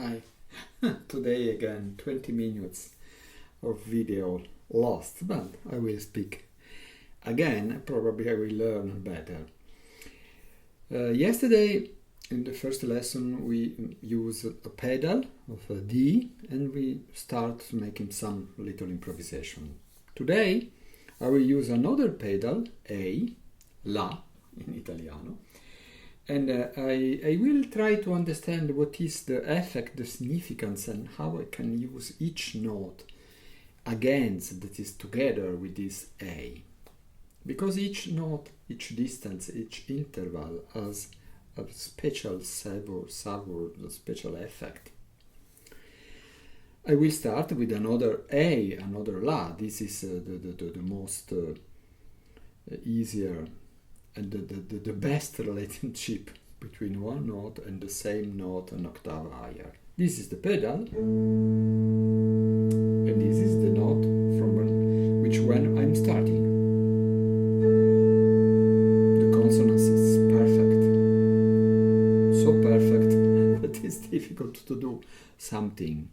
Hi. Today again 20 minutes of video lost, but I will speak again. Probably I will learn better. Yesterday in the first lesson we used a pedal of a D and we start making some little improvisation. Today I will use another pedal, A, La in Italiano, and I will try to understand what is the effect, the significance, and how I can use each note against that is together with this A. Because each note, each distance, each interval has a special savor, a special effect. I will start with another A, another La. This is the most easier and the best relationship between one note and the same note an octave higher. This is the pedal, and this is the note from which when I'm starting. The consonance is perfect, so perfect that it's difficult to do something.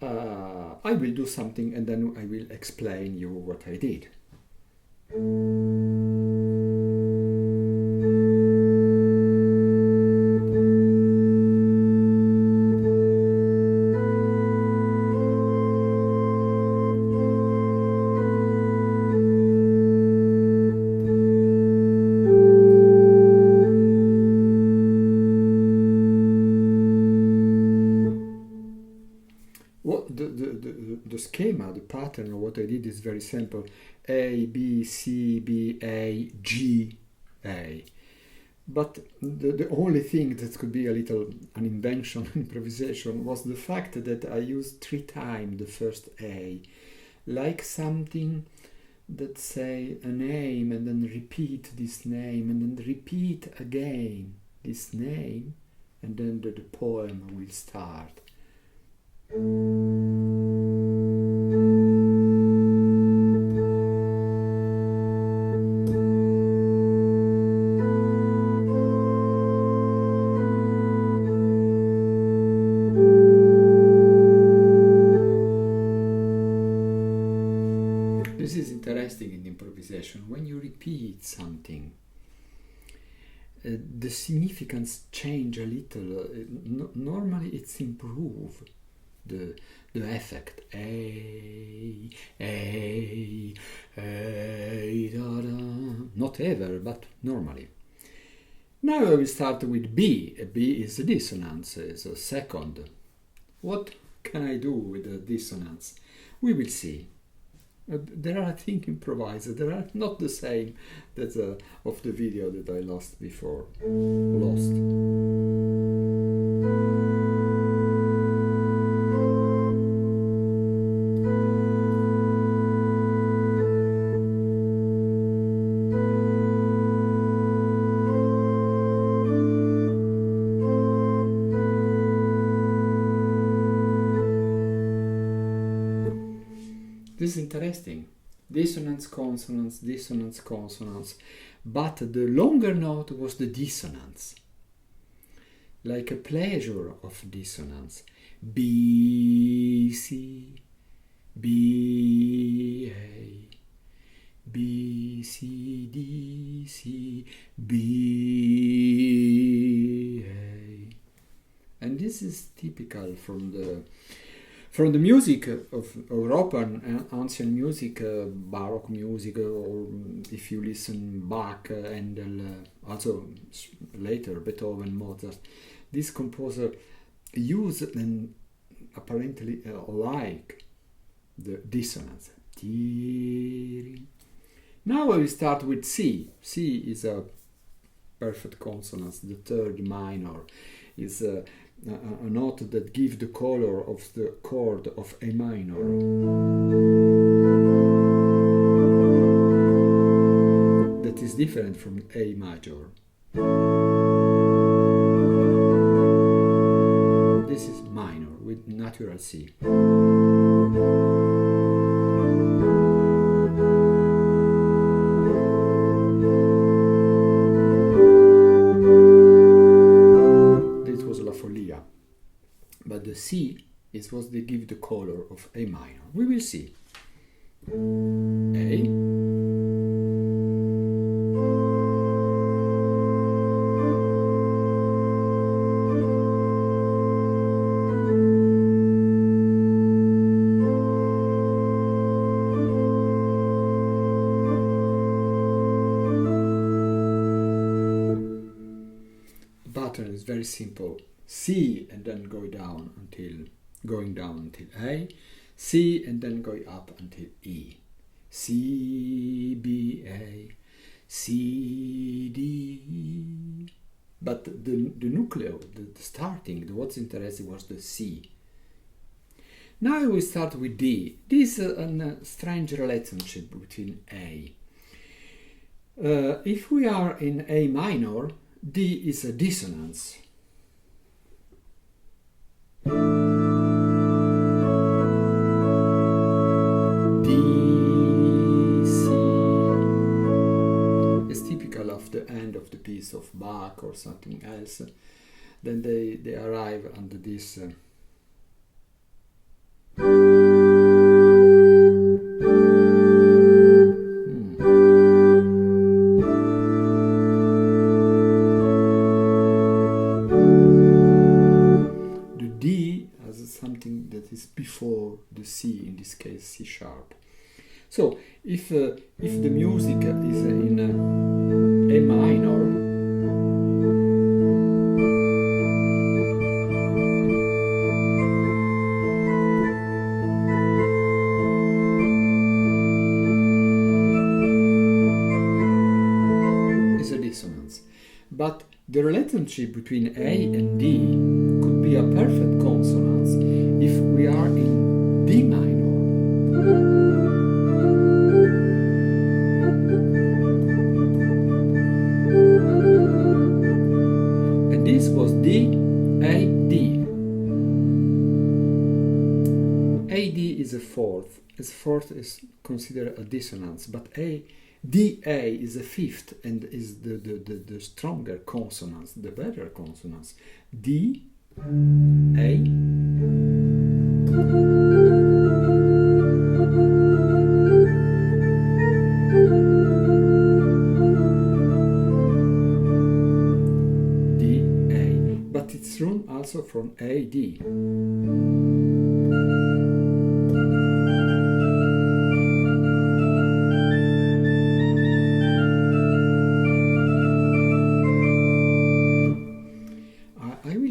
I will do something and then I will explain you what I did. The schema, the pattern of what I did is very simple. A, B, C, B, A, G, A. But the only thing that could be a little an invention, improvisation, was the fact that I used 3 times the first A. Like something that say a name and then repeat this name and then repeat again this name, and then the poem will start. This is interesting in improvisation. When you repeat something, the significance change a little. Normally it's improve the effect. A, da, da. Not ever, but normally. Now I will start with B. B is a dissonance, is a second. What can I do with the dissonance? We will see. There are things improvised. There are not the same that of the video that I lost before. This is interesting. Dissonance, consonance, dissonance, consonance. But the longer note was the dissonance. Like a pleasure of dissonance. B, C, B, A, B, C, D, C, B, A. And this is typical from the music of European and ancient music, Baroque music, or if you listen Bach, Handel, also later Beethoven, Mozart, this composer used and apparently like the dissonance. Now I will start with C. C is a perfect consonant, the third minor. Is a note that gives the color of the chord of A minor. That is different from A major. This is minor with natural C. This was La Follia. but the C is what they give the color of A minor. We will see. A, pattern is very simple. C and then going down until A, C and then going up until E. C, B, A, C, D. But the nucleo, the starting, what's interesting was the C. Now we start with D. This is a strange relationship between A. If we are in A minor, D is a dissonance. D, C is typical of the end of the piece of Bach or something else. Then they arrive under this before the C, in this case C sharp. So if the music is in A minor, is a dissonance. But the relationship between A and D could be a perfect consonance if we are in D minor. And this was D, A, D. A, D is a fourth. As fourth is considered a dissonance, but A, D, A is a fifth and is the stronger consonants, the better consonants. D, A, D, A. But it's run also from A, D.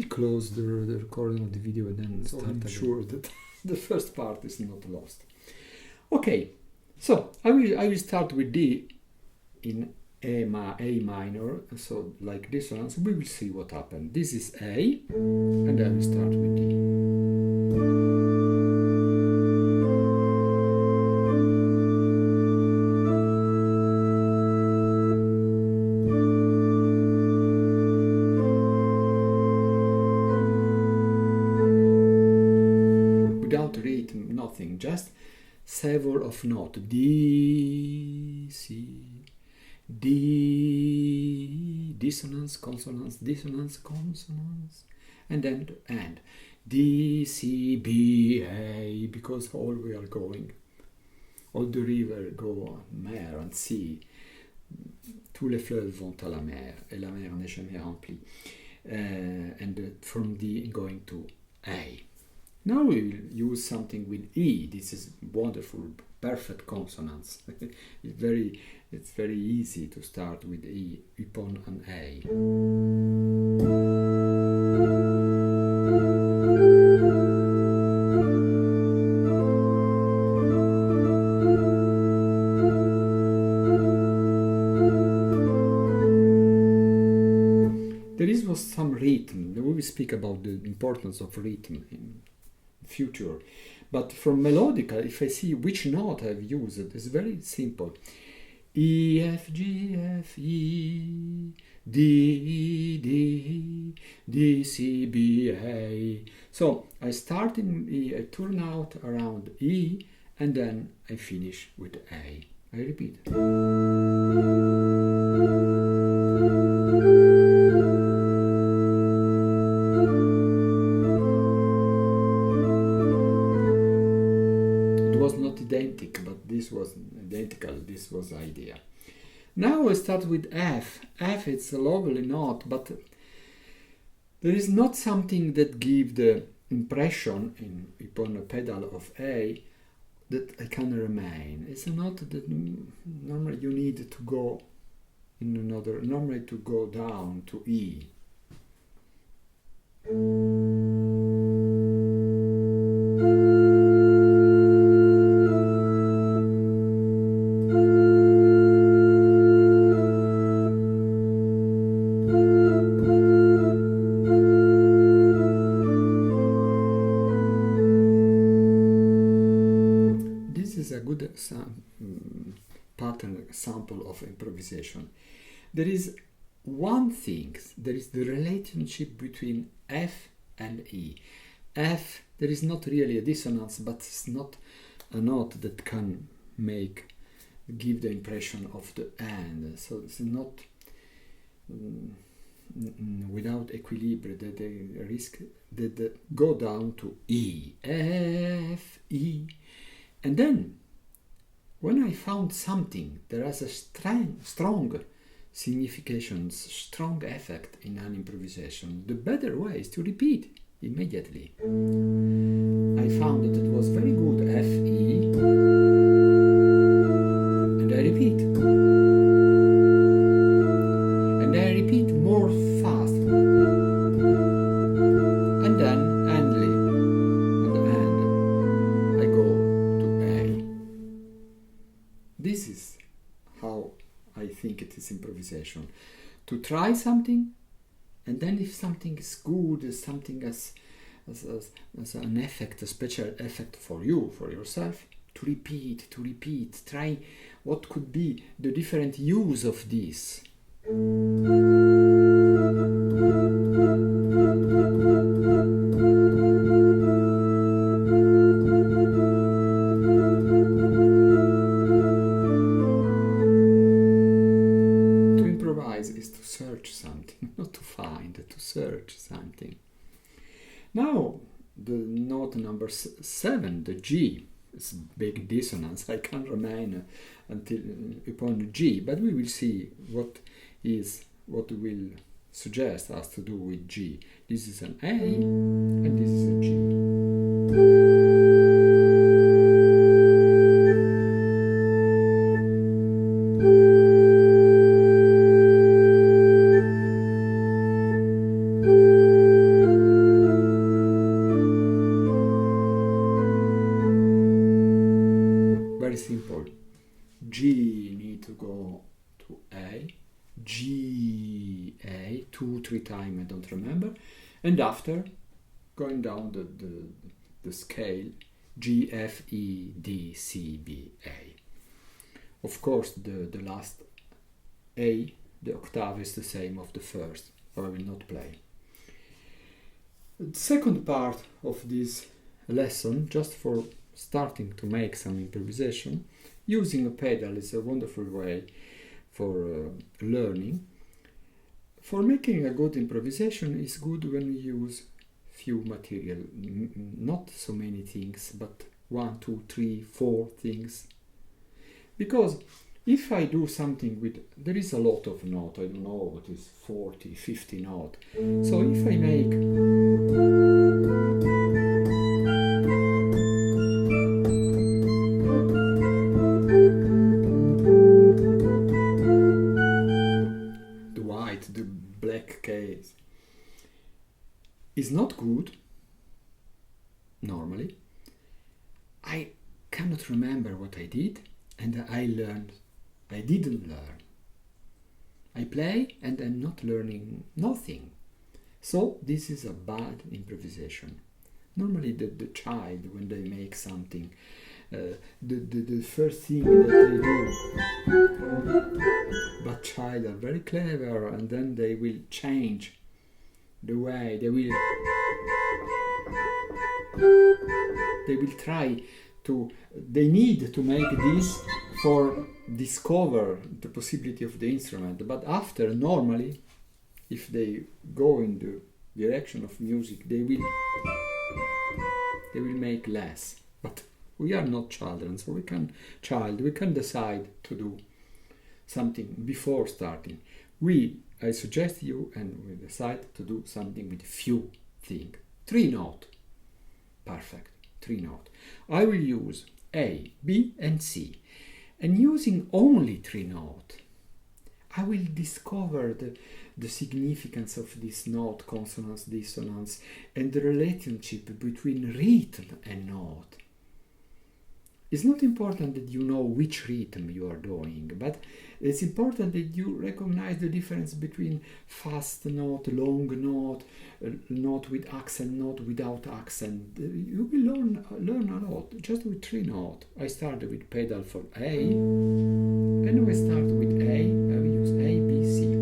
Close the recording of the video and then start. I'm sure that the first part is not lost. Okay, so I will start with D in A minor, so like dissonance. We will see what happened. This is A, and I will start with D. Rhythm, nothing, just several of note. D, C, D, dissonance, consonance, dissonance, consonance, and then to end. D, C, B, A, because all we are going, all the river go on mer and sea. Tous les fleuves vont à la mer, et la mer n'est jamais remplie. And from D going to A. Now we will use something with E. This is wonderful, perfect consonants. It's very easy to start with E upon an A. There was some rhythm. We will speak about the importance of rhythm in future, but from melodical, if I see which note I've used, it's very simple. E, F, G, F, E, D, D, D, C, B, A. So I start in E, I turn out around E, and then I finish with A. I repeat. identical, but this was identical. This was the idea. Now I start with F. F, it's a lovely note, but there is not something that gives the impression upon a pedal of A that I can remain. It's a note that normally you need to go in another, normally to go down to E. Pattern sample of improvisation. There is one thing, there is the relationship between F and E. F, there is not really a dissonance, but it's not a note that can give the impression of the end. So it's not without equilibrium, that they risk that they go down to E, F, E, and then when I found something, there has a strong signification, strong effect in an improvisation. The better way is to repeat immediately. I found that it was very good F, E, and I repeat. And I repeat more fast. And then endly, at the end, I go to A. This is how I think it is improvisation. To try something, and then if something is good, as something as an effect, a special effect for you, for yourself, to repeat, try what could be the different use of this. Search something. Now the note number 7, the G, is big dissonance. I can't remain until upon G, but we will see what will suggest us to do with G. This is an A and this is a G. Simple. G need to go to A, G, A, 2-3 times, I don't remember, and after going down the scale, G, F, E, D, C, B, A. Of course, the last A, the octave is the same of the first, so I will not play. The second part of this lesson, just for starting to make some improvisation, using a pedal is a wonderful way for learning. For making a good improvisation is good when we use few material, not so many things, but 1, 2, 3, 4 things. Because if I do something with, there is a lot of note, I don't know what is 40, 50 note. So if I make the black case is not good normally, I cannot remember what I did, and I didn't learn. I play and I'm not learning nothing. So this is a bad improvisation. Normally the child, when they make something, the first thing that they do, but child are very clever, and then they will change the way, they will try to, they need to make this for discover the possibility of the instrument, but after, normally, if they go in the direction of music, they will make less. But We are not children, so we can decide to do something before starting. I suggest you, and we decide to do something with few things. 3 notes. Perfect. 3 notes. I will use A, B, and C. And using only 3 notes, I will discover the significance of this note, consonance, dissonance, and the relationship between rhythm and note. It's not important that you know which rhythm you are doing, but it's important that you recognize the difference between fast note, long note, note with accent, note without accent. You will learn a lot just with 3 notes. I started with pedal for A, and we start with A. I will use A, B, C.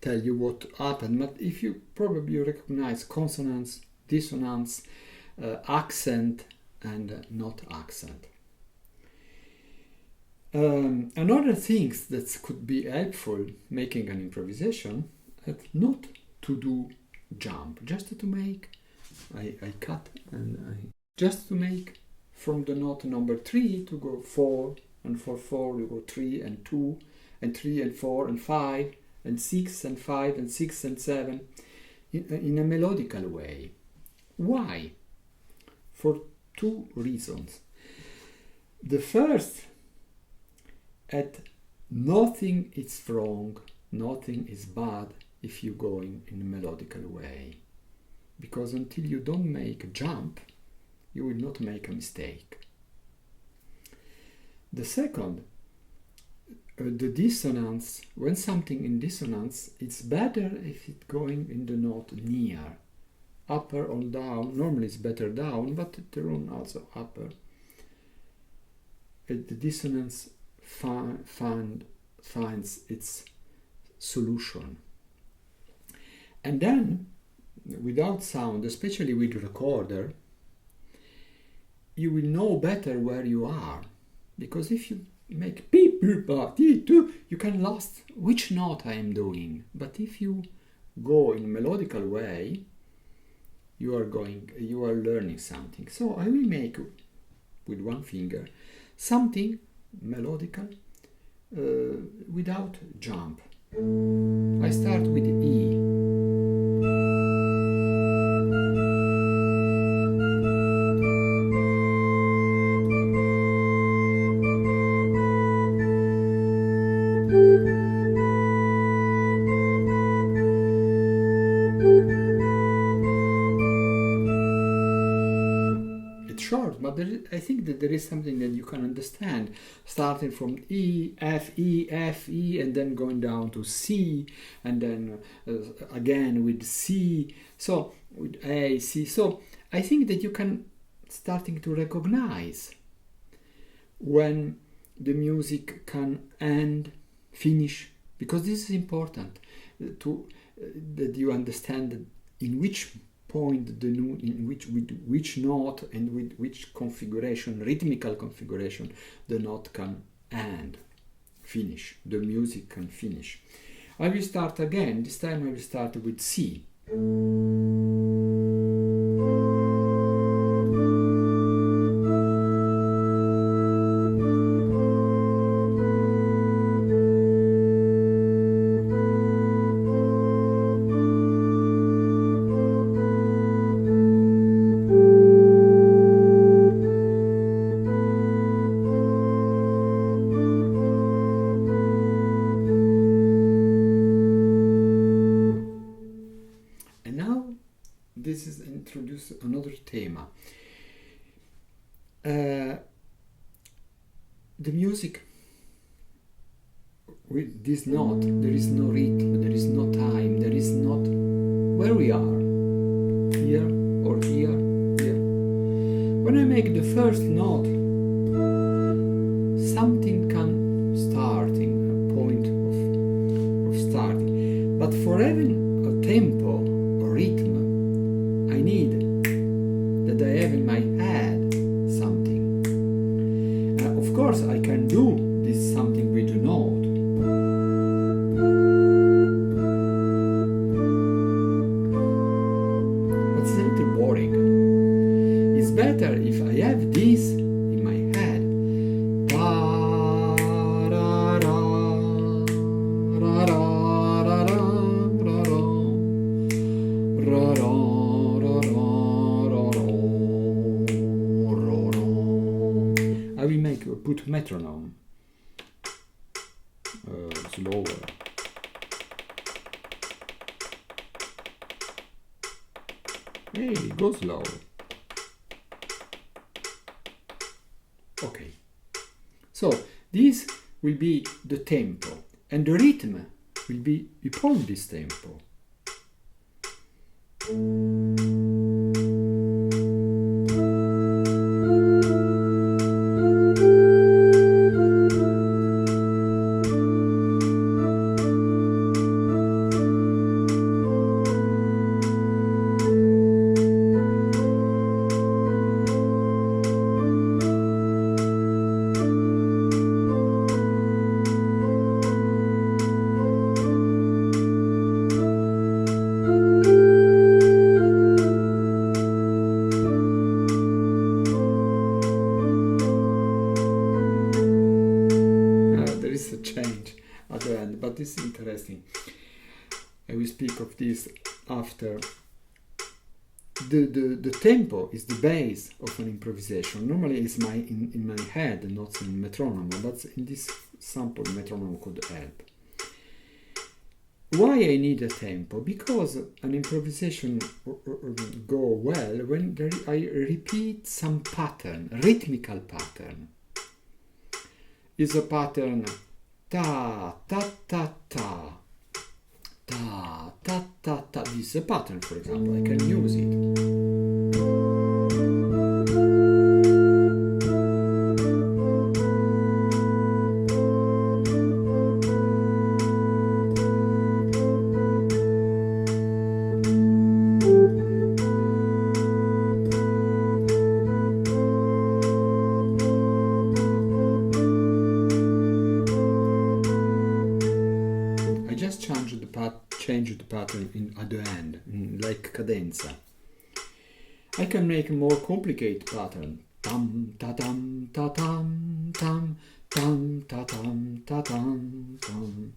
Tell you what happened, but if you probably recognize consonants, dissonance, accent, and not accent. Another things that could be helpful making an improvisation is not to do jump, just to make. I cut and just to make from the note number 3 to go 4, and for 4 you go 3 and 2, and 3 and 4 and 5. And 6 and 5 and 6 and 7 in a melodical way. Why? For 2 reasons. The first, nothing is wrong, nothing is bad if you go in a melodical way. Because until you don't make a jump, you will not make a mistake. The second, the dissonance, when something in dissonance, it's better if it's going in the note near, upper or down. Normally it's better down, but the rune also upper. The dissonance finds its solution. And then, without sound, especially with recorder, you will know better where you are. Because if you make beep, beep, beep, you can lost which note I am doing. But if you go in a melodical way, you are learning something. So I will make with one finger something melodical without jump. I start with E. Short, but I think that there is something that you can understand, starting from E, F, and then going down to C, and then again with C, so with A, C. So I think that you can starting to recognize when the music can end, finish, because this is important that you understand in which point with which note and with which configuration, rhythmical configuration, the note can end, finish, the music can finish. I will start again. This time I will start with C. This is introduce another theme. the music with this note, there is no rhythm, there is no time, there is not where we are, here or here, here. When I make the first note, something can starting, a point of starting. But for having a tempo, a rhythm, I need that I have in my head something. Of course, I can do this something with the note. But it's a little boring. It's better if I have this in my head. I will put metronome slower. Hey, go slow. Okay. So this will be the tempo, and the rhythm will be upon this tempo. A change at the end, but this is interesting. I will speak of this after. The tempo is the base of an improvisation. Normally it's in my head, not in metronome, but in this sample metronome could help. Why I need a tempo? Because an improvisation go well when I repeat some pattern, rhythmical pattern. Is a pattern ta ta ta ta ta ta ta ta. This is a pattern, for example. I can use it. Change the pattern at the end, like cadenza. I can make a more complicated pattern. Tam ta tam ta tam tam tam ta tam ta tam tam.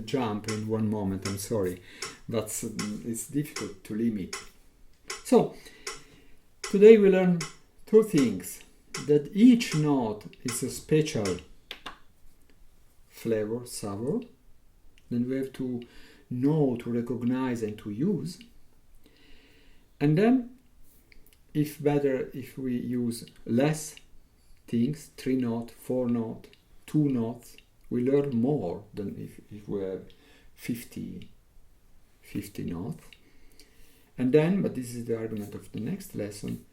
Jump in one moment, I'm sorry, but it's difficult to limit. So today we learn two things: that each note is a special flavor, savor, then we have to know, to recognize and to use. And then if we use less things, 3 notes, 4 notes, 2 notes, we learn more than if we have 50 notes. And then, but this is the argument of the next lesson,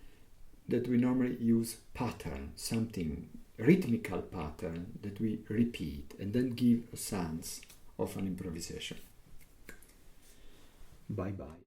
that we normally use pattern, something, rhythmical pattern that we repeat and then give a sense of an improvisation. Bye bye.